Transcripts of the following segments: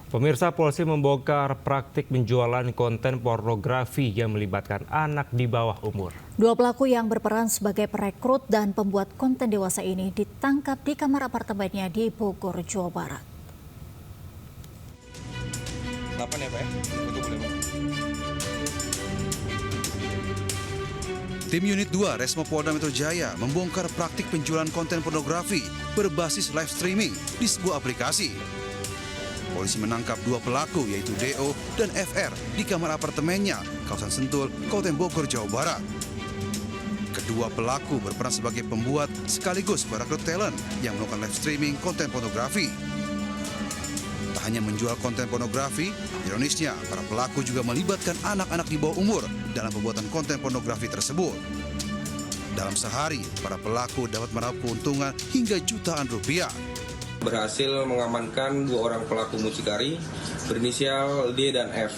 Pemirsa, polisi membongkar praktik penjualan konten pornografi yang melibatkan anak di bawah umur. Dua pelaku yang berperan sebagai perekrut dan pembuat konten dewasa ini ditangkap di kamar apartemennya di Bogor, Jawa Barat. Tim Unit 2 Resmo Polda Metro Jaya membongkar praktik penjualan konten pornografi berbasis live streaming di sebuah aplikasi. Polisi menangkap dua pelaku yaitu DO dan FR di kamar apartemennya, kawasan Sentul, Kabupaten Bogor, Jawa Barat. Kedua pelaku berperan sebagai pembuat sekaligus perekrut talent yang melakukan live streaming konten pornografi. Tak hanya menjual konten pornografi, ironisnya para pelaku juga melibatkan anak-anak di bawah umur dalam pembuatan konten pornografi tersebut. Dalam sehari, para pelaku dapat meraup keuntungan hingga jutaan rupiah. Berhasil mengamankan dua orang pelaku mucikari berinisial D dan F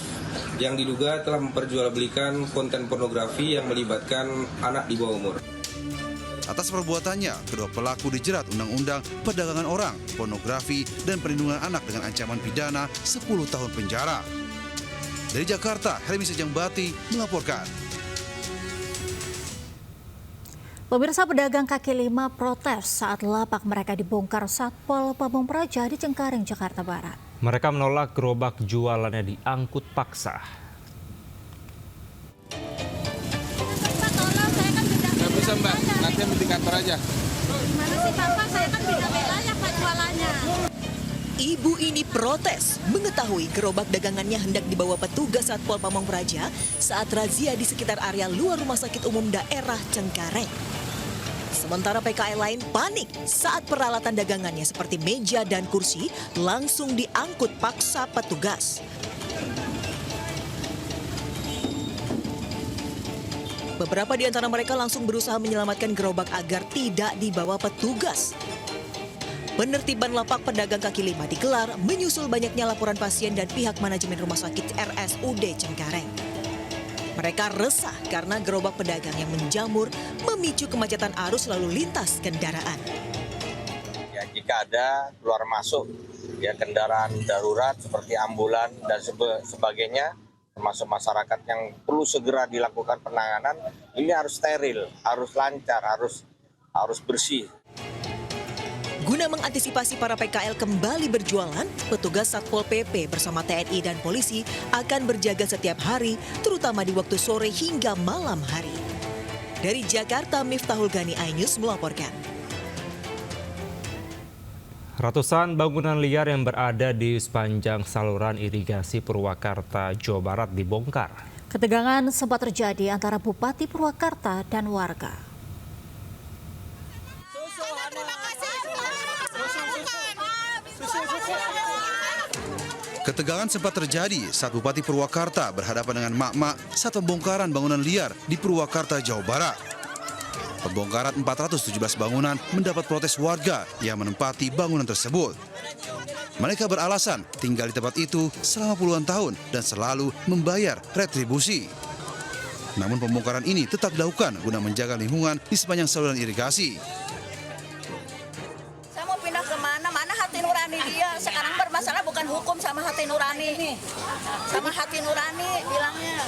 yang diduga telah memperjualbelikan konten pornografi yang melibatkan anak di bawah umur. Atas perbuatannya, kedua pelaku dijerat Undang-Undang Perdagangan Orang, Pornografi, dan Perlindungan Anak dengan ancaman pidana 10 tahun penjara. Dari Jakarta, Helmi Sejangbati melaporkan. Pemirsa, pedagang kaki lima protes saat lapak mereka dibongkar Satpol Pamung Praja di Cengkareng, Jakarta Barat. Mereka menolak gerobak jualannya diangkut paksa. Nggak bisa Mbak, nanti di kantor aja. Gimana sih Bapak, saya kan pindah wilayah Pak jualannya. Ibu ini protes mengetahui gerobak dagangannya hendak dibawa petugas Satpol Pamung Praja saat razia di sekitar area luar Rumah Sakit Umum Daerah Cengkareng. Sementara PKL lain panik saat peralatan dagangannya seperti meja dan kursi langsung diangkut paksa petugas. Beberapa di antara mereka langsung berusaha menyelamatkan gerobak agar tidak dibawa petugas. Penertiban lapak pedagang kaki lima digelar menyusul banyaknya laporan pasien dan pihak manajemen Rumah Sakit RSUD Cengkareng. Mereka resah karena gerobak pedagang yang menjamur memicu kemacetan arus lalu lintas kendaraan. Ya, jika ada keluar masuk ya kendaraan darurat seperti ambulan dan sebagainya, termasuk masyarakat yang perlu segera dilakukan penanganan, ini harus steril, harus lancar, harus bersih. Guna mengantisipasi para PKL kembali berjualan, petugas Satpol PP bersama TNI dan polisi akan berjaga setiap hari, terutama di waktu sore hingga malam hari. Dari Jakarta, Miftahul Gani, iNews melaporkan. Ratusan bangunan liar yang berada di sepanjang saluran irigasi Purwakarta, Jawa Barat dibongkar. Ketegangan sempat terjadi antara Bupati Purwakarta dan warga. Ketegangan sempat terjadi saat Bupati Purwakarta berhadapan dengan mak-mak saat pembongkaran bangunan liar di Purwakarta, Jawa Barat. Pembongkaran 417 bangunan mendapat protes warga yang menempati bangunan tersebut. Mereka beralasan tinggal di tempat itu selama puluhan tahun dan selalu membayar retribusi. Namun pembongkaran ini tetap dilakukan guna menjaga lingkungan di sepanjang saluran irigasi. Saya mau pindah kemana? Mana hati nurani dia? Sekarang bermasalah bukan hukum sama hati nurani. Sama hati nurani bilangnya.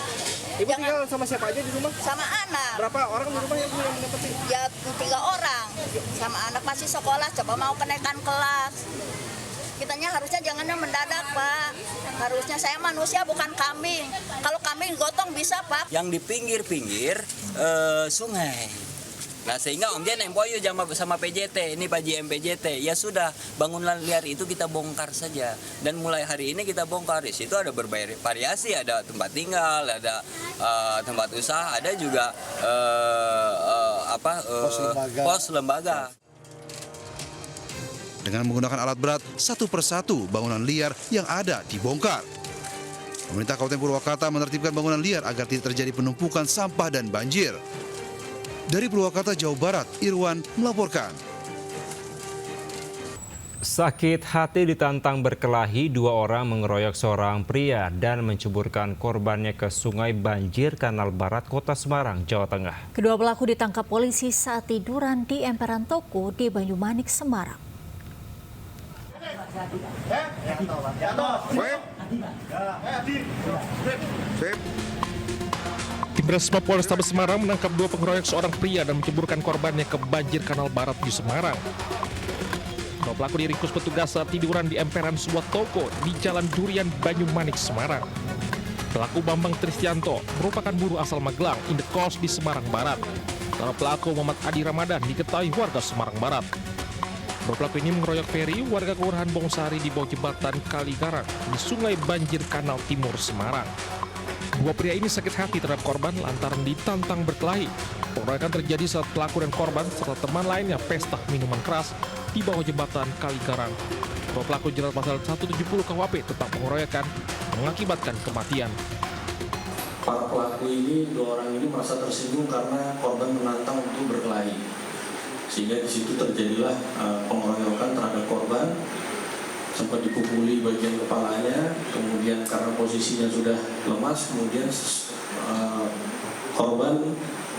Ibu tinggal sama siapa aja di rumah? Sama anak. Berapa orang di rumah yang menempati? Ya 3 orang. Sama anak masih sekolah, coba mau kenaikan kelas. Kitanya harusnya jangannya mendadak, Pak. Harusnya saya manusia bukan kambing. Kalau kambing gotong bisa, Pak. Yang di pinggir-pinggir sungai. Nah sehingga Om Jen MOU sama PJT, ini Pak JM PJT, ya sudah bangunan liar itu kita bongkar saja. Dan mulai hari ini kita bongkar, di situ ada berbagai variasi, ada tempat tinggal, ada tempat usaha, ada juga pos lembaga. Dengan menggunakan alat berat, satu persatu bangunan liar yang ada dibongkar. Pemerintah Kabupaten Purwakarta menertibkan bangunan liar agar tidak terjadi penumpukan sampah dan banjir. Dari Purwakarta, Jawa Barat, Irwan melaporkan. Sakit hati ditantang berkelahi, 2 orang mengeroyok seorang pria dan menceburkan korbannya ke Sungai Banjir Kanal Barat, Kota Semarang, Jawa Tengah. Kedua pelaku ditangkap polisi saat tiduran di emperan toko di Banyumanik, Semarang. Tim Resmo Polrestabes Semarang menangkap 2 pengeroyok seorang pria dan menceburkan korbannya ke banjir Kanal Barat di Semarang. 2 pelaku diringkus petugas saat tiduran di emperan sebuah toko di Jalan Durian Banyumanik, Semarang. Pelaku Bambang Tristianto merupakan buruh asal Magelang, indekos di Semarang Barat. Seorang pelaku Muhammad Adi Ramadan diketahui warga Semarang Barat. 2 pelaku ini mengeroyok Ferry, warga Kelurahan Bongsari di bawah jembatan Kaligarang di Sungai Banjir Kanal Timur, Semarang. 2 pria ini sakit hati terhadap korban lantaran ditantang berkelahi. Pengeroyokan terjadi saat pelaku dan korban serta teman lainnya pesta minuman keras di bawah jembatan Kaligarang. 2 pelaku jerat pasal 170 KUHP tentang pengeroyokan mengakibatkan kematian. Para pelaku ini, 2 orang ini merasa tersinggung karena korban menantang untuk berkelahi. Sehingga di situ terjadilah pengeroyokan terhadap korban, sempat dipukuli bagian kepalanya, kemudian karena posisinya sudah lemas, kemudian korban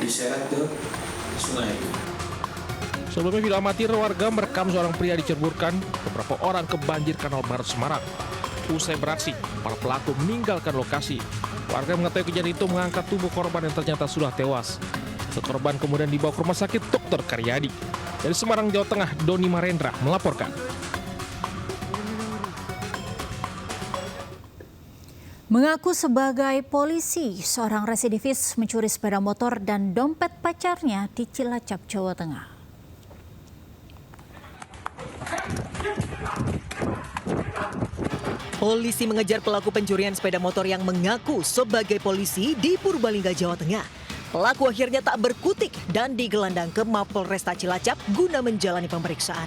diseret ke sungai. Sebelumnya video amatir warga merekam seorang pria diceburkan beberapa orang ke banjir Kanal Barat Semarang. Usai beraksi, para pelaku meninggalkan lokasi. Warga mengetahui kejadian itu mengangkat tubuh korban yang ternyata sudah tewas. Korban kemudian dibawa ke Rumah Sakit Dr. Karyadi. Dari Semarang, Jawa Tengah, Doni Marendra melaporkan. Mengaku sebagai polisi, seorang residivis mencuri sepeda motor dan dompet pacarnya di Cilacap, Jawa Tengah. Polisi mengejar pelaku pencurian sepeda motor yang mengaku sebagai polisi di Purbalingga, Jawa Tengah. Pelaku akhirnya tak berkutik dan digelandang ke Mapolresta Cilacap guna menjalani pemeriksaan.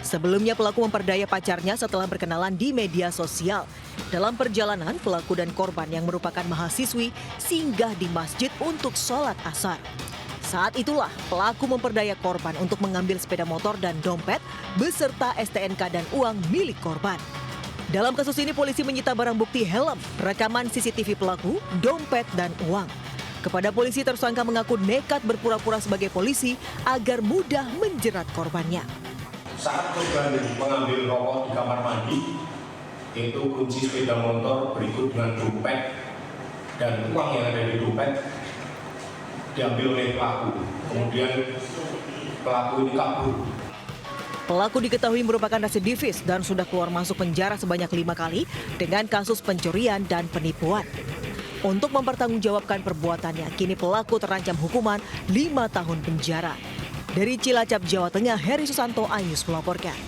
Sebelumnya pelaku memperdaya pacarnya setelah berkenalan di media sosial. Dalam perjalanan, pelaku dan korban yang merupakan mahasiswi singgah di masjid untuk sholat asar. Saat itulah pelaku memperdaya korban untuk mengambil sepeda motor dan dompet beserta STNK dan uang milik korban. Dalam kasus ini polisi menyita barang bukti helm, rekaman CCTV pelaku, dompet, dan uang. Kepada polisi tersangka mengaku nekat berpura-pura sebagai polisi agar mudah menjerat korbannya. Saat korban mengambil rokok di kamar mandi, itu kunci sepeda motor berikut dengan dompet dan uang yang ada di dompet diambil oleh pelaku. Kemudian pelaku ini kabur. Pelaku diketahui merupakan residivis dan sudah keluar masuk penjara sebanyak 5 kali dengan kasus pencurian dan penipuan. Untuk mempertanggungjawabkan perbuatannya, kini pelaku terancam hukuman 5 tahun penjara. Dari Cilacap, Jawa Tengah, Heri Susanto, iNews melaporkan.